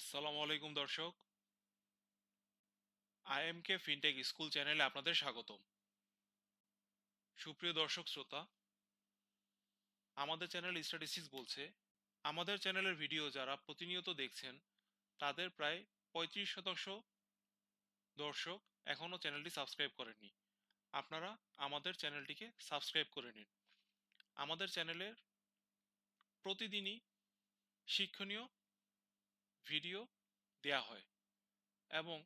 আসসালামু আলাইকুম দর্শক। আইএমকে ফিনটেক স্কুল চ্যানেলে আপনাদের স্বাগতম। সুপ্রিয় দর্শক শ্রোতা, আমাদের চ্যানেল স্ট্যাটিস্টিক্স বলছে আমাদের চ্যানেলের ভিডিও যারা প্রতিনিয়ত দেখছেন তাদের প্রায় 35% দর্শক এখনও চ্যানেলটি সাবস্ক্রাইব করেননি। আপনারা আমাদের চ্যানেলটিকে সাবস্ক্রাইব করে নিন। আমাদের চ্যানেলের প্রতিদিনই শিক্ষণীয় ভিডিও দেয়া হয় এবং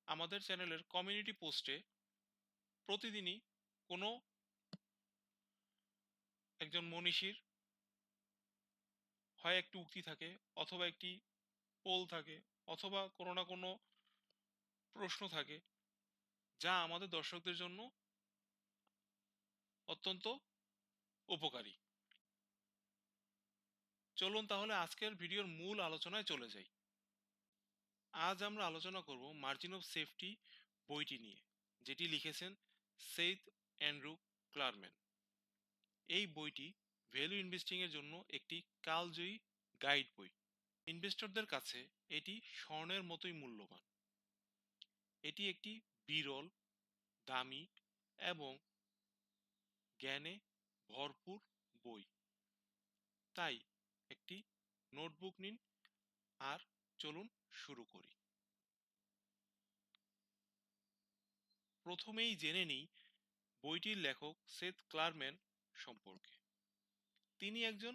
আমাদের চ্যানেলের কমিউনিটি পোস্টে প্রতিদিনই কোনো একজন মনীষীর হয় একটি উক্তি থাকে, অথবা একটি পোল থাকে, অথবা কোনো না কোনো প্রশ্ন থাকে যা আমাদের দর্শকদের জন্য অত্যন্ত উপকারী। চলুন তাহলে আজকের ভিডিওর মূল আলোচনায় চলে যাই। আজ আমরা আলোচনা করব মার্জিন অফ সেফটি বইটি নিয়ে, যেটি লিখেছেন সেইথ অ্যান্ড্রু ক্লারম্যান। এই বইটি ভ্যালু ইনভেস্টিং এর জন্য একটি কালজয়ী গাইড বই। ইনভেস্টরদের কাছে এটি স্বর্ণের মতোই মূল্যবান। এটি একটি বিরল, দামি এবং জ্ঞানে ভরপুর বই। তাই একটি নোটবুক নিন আর চলুন শুরু করি। প্রথমেই জেনে নিই বইটির লেখক সেথ ক্লারম্যান সম্পর্কে। তিনি একজন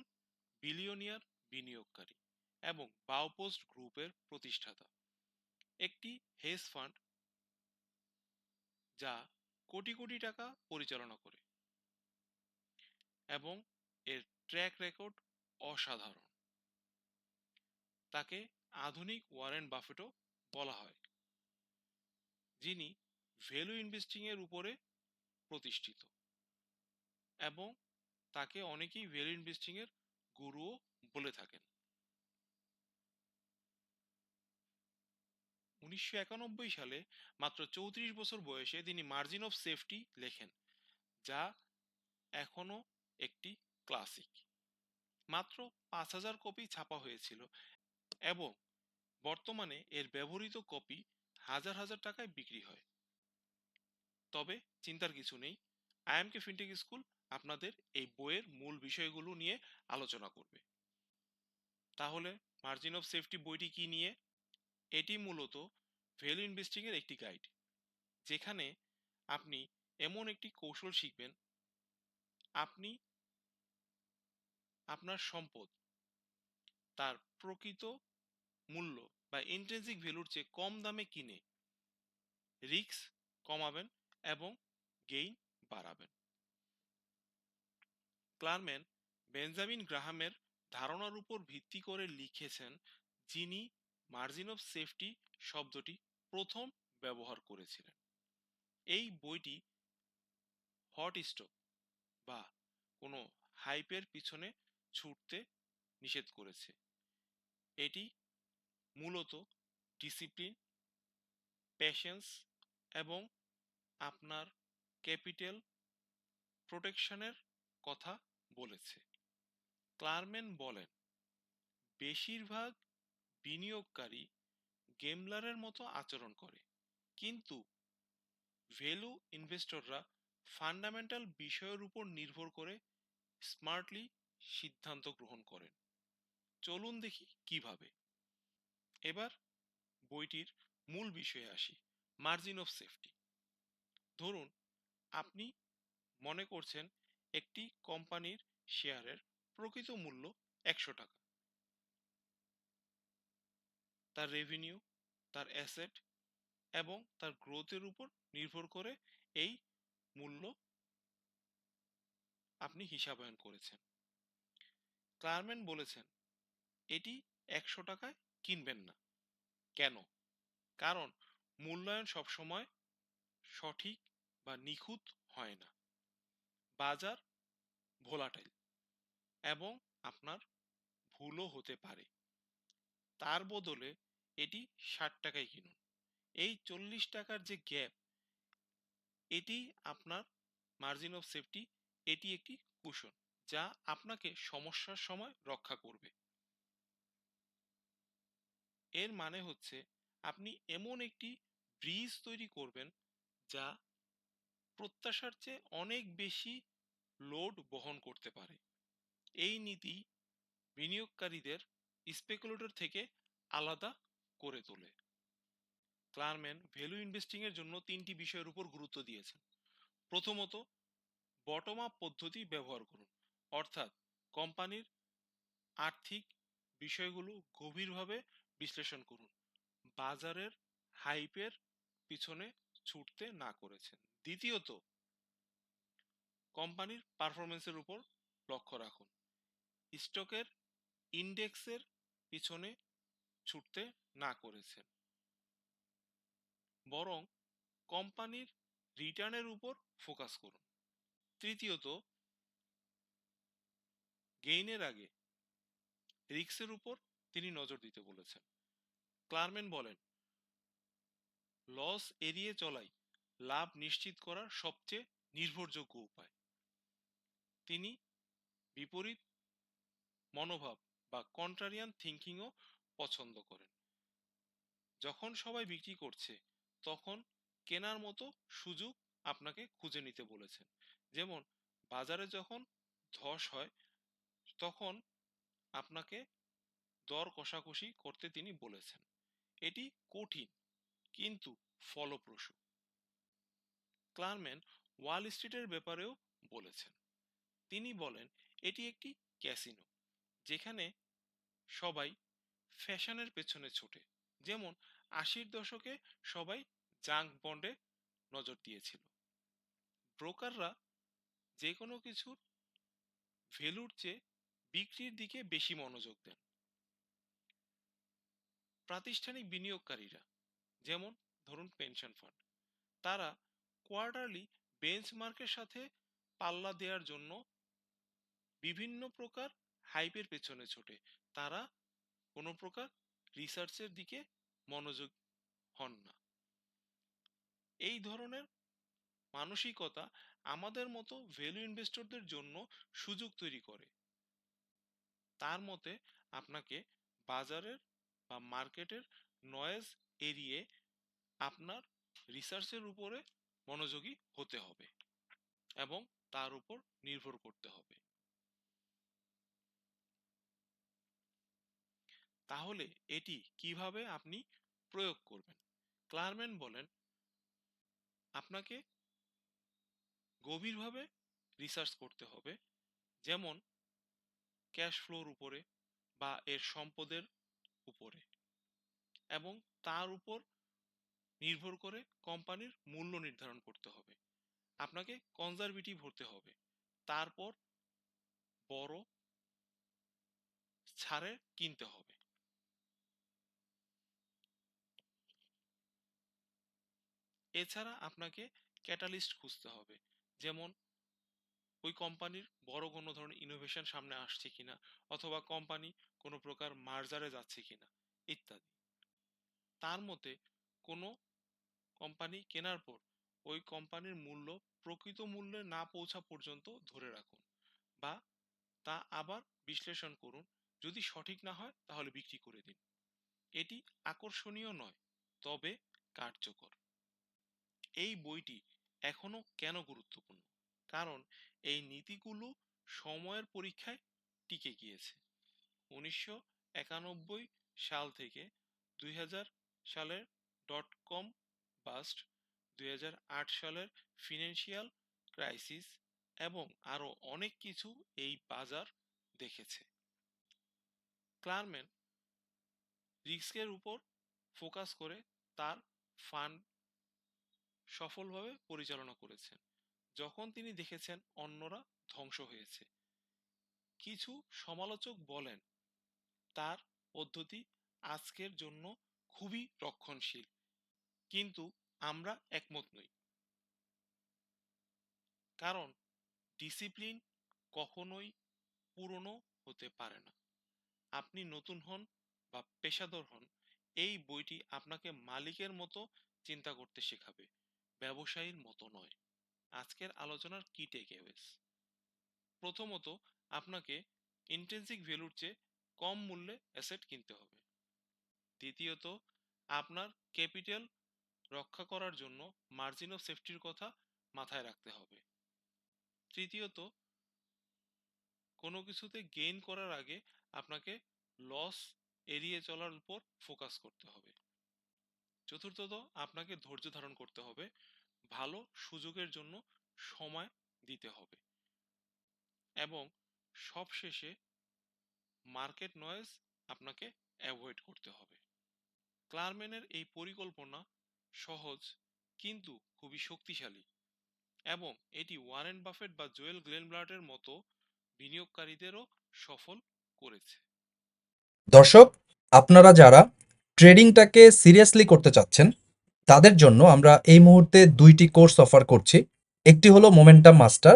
বিলিয়নিয়ার বিনিয়োগকারী এবং বাউপোস্ট গ্রুপের প্রতিষ্ঠাতা, একটি হেজ ফান্ড যা কোটি কোটি টাকা পরিচালনা করে এবং এর ট্র্যাক রেকর্ড অসাধারণ। তাকে আধুনিক ওয়ারেন বাফেটও বলা হয়, যিনি ভ্যালু ইনভেস্টিং এর উপরে প্রতিষ্ঠিত, এবং তাকে অনেকেই ভ্যালু ইনভেস্টিং এর গুরুও বলে থাকেন। 1991 সালে মাত্র 34 বছর বয়সে তিনি মার্জিন অফ সেফটি লেখেন, যা এখনো একটি ক্লাসিক। মাত্র 5,000 কপি ছাপা হয়েছিল এবং বর্তমানে এর ব্যবহৃত কপি হাজার হাজার টাকায় বিক্রি হয়। তবে চিন্তার কিছু নেই, আইএমকে ফিনটেক স্কুল আপনাদের এই বইয়ের মূল বিষয়গুলো নিয়ে আলোচনা করবে। তাহলে মার্জিন অফ সেফটি বইটি কি নিয়ে? এটি মূলত ভ্যালু ইনভেস্টিং এর একটি গাইড, যেখানে আপনি এমন একটি কৌশল শিখবেন আপনি আপনার সম্পদ তার প্রকৃত মূল্য বা ইন্ট্রিনসিক ভ্যালুর চেয়ে কম দামে কিনে রিস্ক কমাবেন এবং গেইন বাড়াবেন। ক্লারম্যান বেঞ্জামিন গ্রাহামের ধারণার উপর ভিত্তি করে লিখেছেন, যিনি মার্জিন অফ সেফটি শব্দটি প্রথম ব্যবহার করেছিলেন। এই বইটি হট স্টক বা কোনো হাইপের পিছনে ছুটতে নিষেধ করেছে। এটি মূলত ডিসিপ্লিন, প্যাশেন্স এবং আপনার ক্যাপিটাল প্রোটেকশনের কথা বলেছে। ক্লারম্যান বলেন, বেশিরভাগ বিনিয়োগকারী গেমলারের মতো আচরণ করে, কিন্তু ভ্যালু ইনভেস্টররা ফান্ডামেন্টাল বিষয়ের উপর নির্ভর করে স্মার্টলি সিদ্ধান্ত গ্রহণ করেন। চলুন দেখি কিভাবে। এবার বইটির মূল বিষয়ে আসি, মার্জিন অফ সেফটি। ধরুন আপনি মনে করছেন একটি কোম্পানির শেয়ারের প্রকৃত মূল্য 100 টাকা। তার রেভিনিউ, তার অ্যাসেট এবং তার গ্রোথের উপর নির্ভর করে এই মূল্য আপনি হিসাবায়ন করেছেন। ক্লারম্যান বলেছেন এটি 100 টাকায় কিনবেন না। কেন? কারণ মূল্যায়ন সবসময় সঠিক বা নিখুঁত হয় না। বাজার ভোলাটাইল এবং আপনার ভুলও হতে পারে। তার বদলে এটি 60 টাকায় কিনুন। এই 40 টাকার যে গ্যাপ, এটি আপনার মার্জিন অফ সেফটি। এটি একটি কুশন যা আপনাকে সমস্যার সময় রক্ষা করবে। এর মানে হচ্ছে আপনি এমন একটি ব্রিজ তৈরি করবেন যা প্রত্যাশার চেয়ে অনেক বেশি লোড বহন করতে পারে। এই নীতি বিনিয়োগকারীদের স্পেকুলেটর থেকে আলাদা করে তোলে। ক্লারম্যান ভ্যালু ইনভেস্টিং এর জন্য তিনটি বিষয়ের উপর গুরুত্ব দিয়েছেন। প্রথমত, বটম আপ পদ্ধতি ব্যবহার করুন, অর্থাৎ কোম্পানির আর্থিক বিষয়গুলো গভীরভাবে বিশ্লেষণ করুন, বাজারের হাইপের পিছনে ছুটতে না করেছেন। দ্বিতীয়ত, কোম্পানির পারফরমেন্সের উপর লক্ষ্য রাখুন, স্টকের ইন্ডেক্সের পিছনে ছুটতে না করেছেন, বরং কোম্পানির রিটার্নের উপর ফোকাস করুন। তৃতীয়ত, গেইনের আগে রিস্কের উপর তিনি নজর দিতে বলেছেন। ক্লারম্যান বলেন, লস এড়িয়ে চলাই লাভ নিশ্চিত করার সবচেয়ে নির্ভরযোগ্য উপায়। তিনি বিপরীত মনোভাব বা কন্ট্রারিয়ান থিঙ্কিংও পছন্দ করেন। যখন সবাই বিক্রি করছে তখন কেনার মতো সুযোগ আপনাকে খুঁজে নিতে বলেছেন। যেমন বাজারে যখন ধস হয় তখন আপনাকে দর কষাকষি করতে তিনি বলেছেন। এটি কঠিন কিন্তু ফলপ্রসূ। ক্লারম্যান ওয়াল স্ট্রিটের ব্যাপারেও বলেছেন। তিনি বলেন, এটি একটি ক্যাসিনো যেখানে সবাই ফ্যাশনের পেছনে ছোটে। যেমন 80-র দশকে সবাই জাঙ্ক বন্ডে নজর দিয়েছিল। ব্রোকাররা যে কোনো কিছুর ভ্যালুর চেয়ে বিক্রির দিকে বেশি মনোযোগ দেন। প্রাতিষ্ঠানিক বিনিয়োগকারীরা, যেমন ধরুন পেনশন ফান্ড, তারা কোয়ার্টারলি বেঞ্চমার্কের সাথে পাল্লা দেওয়ার জন্য বিভিন্ন প্রকার হাইপের পেছনে ছোটে। তারা কোনো প্রকার রিসার্চের দিকে মনোযোগ হন না। এই ধরনের মানসিকতা আমাদের মতো ভ্যালু ইনভেস্টরদের জন্য সুযোগ তৈরি করে। তার মতে আপনাকে বাজারের বা মার্কেটের নয়েজ এড়িয়ে আপনার রিসার্চের উপরে মনোযোগী হতে হবে এবং তার উপর নির্ভর করতে হবে। তাহলে এটি কিভাবে আপনি প্রয়োগ করবেন? ক্লারম্যান বলেন, আপনাকে গভীরভাবে রিসার্চ করতে হবে, যেমন ক্যাশ ফ্লোর উপরে বা এর সম্পদের উপরে, এবং তার উপর নির্ভর করে কোম্পানির মূল্য নির্ধারণ করতে হবে। আপনাকে কনজারভেটিভ হতে হবে, তারপর বড় ছাড়ে কিনতে হবে। এছাড়া আপনাকে ক্যাটালিস্ট খুঁজতে হবে, যেমন ওই কোম্পানির বড় কোনো ধরনের ইনোভেশন সামনে আসছে কিনা, অথবা কোম্পানি কোনো প্রকার মার্জারে যাচ্ছে কিনা, ইত্যাদি। তার মতে কোনো কোম্পানি কেনার পর ওই কোম্পানির মূল্য প্রকৃত মূল্যে না পৌঁছা পর্যন্ত ধরে রাখুন, বা তা আবার বিশ্লেষণ করুন। যদি সঠিক না হয় তাহলে বিক্রি করে দিন। এটি আকর্ষণীয় নয়, তবে কার্যকর। এই বইটি এখনো কেন গুরুত্বপূর্ণ? কারণ এই নীতিগুলো সময়ের পরীক্ষায় টিকে গিয়েছে। 1991 সাল থেকে 2000 সালের ডট কম বাস্ট, 2008 সালের ফিনান্সিয়াল ক্রাইসিস এবং আরো অনেক কিছু এই বাজার দেখেছে। ক্লারম্যান রিস্কের উপর ফোকাস করে তার ফান্ড সফলভাবে পরিচালনা করেছেন যখন তিনি দেখেছেন অন্যরা ধ্বংস হয়েছে। কিছু সমালোচক বলেন তার পদ্ধতি আজকের জন্য খুবই রক্ষণশীল, কিন্তু আমরা একমত নই। কারণ ডিসিপ্লিন কখনোই পুরনো হতে পারে না। আপনি নতুন হন বা পেশাদার হন, এই বইটি আপনাকে মালিকের মতো চিন্তা করতে শেখাবে, ব্যবসায়ীর মতো নয়। আজকের আলোচনার কি টেকঅ্যাওয়েজ? প্রথমত, আপনাকে ইন্ট্রিনসিক ভ্যালুর চেয়ে কম মূল্যে অ্যাসেট কিনতে হবে। দ্বিতীয়ত, আপনার ক্যাপিটাল রক্ষা করার জন্য মার্জিন অফ সেফটির কথা মাথায় রাখতে হবে। তৃতীয়ত, কোনো কিছুতে গেইন করার আগে আপনাকে লস এড়িয়ে চলার উপর ফোকাস করতে হবে। চতুর্থত, আপনাকে ধৈর্য ধারণ করতে হবে, ভালো সুযোগের জন্য সময় দিতে হবে। এবং সবশেষে, মার্কেট নয়েজ আপনাকে অ্যাভয়েড করতে হবে। ক্লারম্যানের এই পরিকল্পনা সহজ কিন্তু খুবই শক্তিশালী, এবং এটি ওয়ারেন বাফেট বা জোয়েল গ্লেনব্লার্টের মতো বিনিয়োগকারীদেরও সফল করেছে। দর্শক, আপনারা যারা ট্রেডিংটাকে সিরিয়াসলি করতে চাচ্ছেন তাদের জন্য আমরা এই মুহূর্তে দুইটি কোর্স অফার করছি। একটি হলো মোমেন্টাম মাস্টার,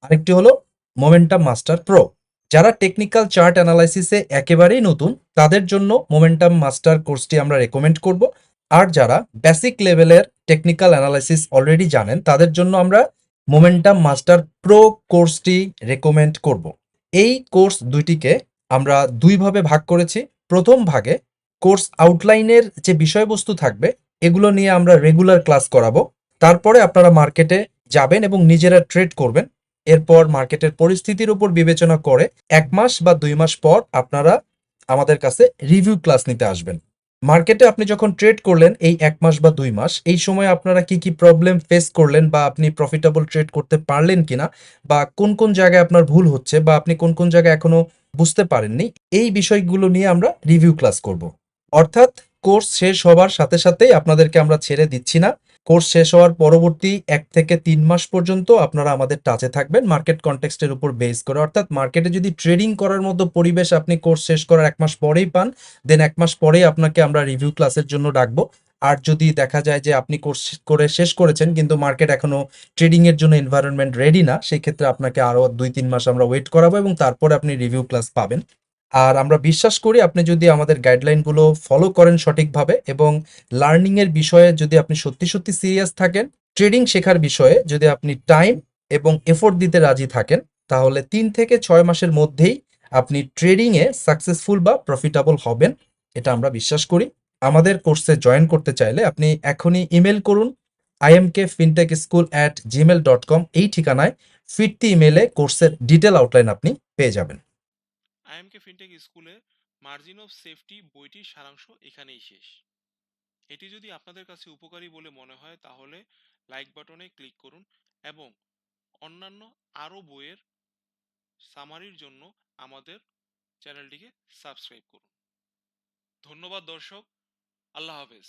আরেকটি হলো মোমেন্টাম মাস্টার প্রো। যারা টেকনিক্যাল চার্ট অ্যানালাইসিসে একেবারেই নতুন তাদের জন্য মোমেন্টাম মাস্টার কোর্সটি আমরা রেকমেন্ড করব। আর যারা বেসিক লেভেলের টেকনিক্যাল অ্যানালাইসিস অলরেডি জানেন তাদের জন্য আমরা মোমেন্টাম মাস্টার প্রো কোর্সটি রেকমেন্ড করব। এই কোর্স দুইটিকে আমরা দুইভাবে ভাগ করেছি। প্রথম ভাগে কোর্স আউটলাইনের যে বিষয়বস্তু থাকবে এগুলো নিয়ে আমরা রেগুলার ক্লাস করাবো। তারপরে আপনারা মার্কেটে যাবেন এবং নিজেরা ট্রেড করবেন। এরপর মার্কেটের পরিস্থিতির উপর বিবেচনা করে 1 মাস বা 2 মাস পর আপনারা আমাদের কাছে রিভিউ ক্লাস নিতে আসবেন। মার্কেটে আপনি যখন ট্রেড করলেন এই 1 মাস বা 2 মাস, এই সময় আপনারা কি কি প্রবলেম ফেস করলেন বা আপনি প্রফিটেবল ট্রেড করতে পারলেন কিনা, বা কোন কোন জায়গায় আপনার ভুল হচ্ছে বা আপনি কোন কোন জায়গায় এখনো বুঝতে পারেননি, এই বিষয়গুলো নিয়ে আমরা রিভিউ ক্লাস করব। অর্থাৎ কোর্স শেষ হবার সাথে সাথেই আপনাদেরকে আমরা ছেড়ে দিচ্ছি না। কোর্স শেষ হওয়ার পরবর্তী 1 থেকে 3 মাস পর্যন্ত আপনারা আমাদের টাচে থাকবেন মার্কেট কনটেক্সটের উপর বেস করে। অর্থাৎ মার্কেটে যদি ট্রেডিং করার মতো পরিবেশ আপনি কোর্স শেষ করার 1 মাস পরেই পান, দেন 1 মাস পরেই আপনাকে আমরা রিভিউ ক্লাসের জন্য ডাকবো। আর যদি দেখা যায় যে আপনি কোর্স করে শেষ করেছেন কিন্তু মার্কেট এখনো ট্রেডিং এর জন্য এনভায়রনমেন্ট রেডি না, সেই ক্ষেত্রে আপনাকে আরো 2-3 মাস আমরা ওয়েট করাবো এবং তারপরে আপনি রিভিউ ক্লাস পাবেন। আর আমরা বিশ্বাস করি আপনি যদি আমাদের গাইডলাইনগুলো ফলো করেন সঠিকভাবে এবং লার্নিং এর বিষয়ে যদি আপনি সত্যি সত্যি সিরিয়াস থাকেন, ট্রেডিং শেখার বিষয়ে যদি আপনি টাইম এবং এফোর্ট দিতে রাজি থাকেন, তাহলে 3 থেকে 6 মাসের মধ্যেই আপনি ট্রেডিং এ সাকসেসফুল বা প্রফিটেবল হবেন, এটা আমরা বিশ্বাস করি। আমাদের কোর্সে জয়েন করতে চাইলে আপনি এখনই ইমেল করুন imkfintechschool@gmail.com। এই ঠিকানায় ফিরতি ইমেলে কোর্সের ডিটেল আউটলাইন আপনি পেয়ে যাবেন। আইএমকে ফিনটেক স্কুলে মার্জিন অফ সেফটি বইটির সারাংশ এখানেই শেষ। এটি যদি আপনাদের কাছে উপকারী বলে মনে হয় তাহলে লাইক বাটনে ক্লিক করুন, এবং অন্যান্য আরও বইয়ের সামারির জন্য আমাদের চ্যানেলটিকে সাবস্ক্রাইব করুন। ধন্যবাদ দর্শক, আল্লাহ হাফেজ।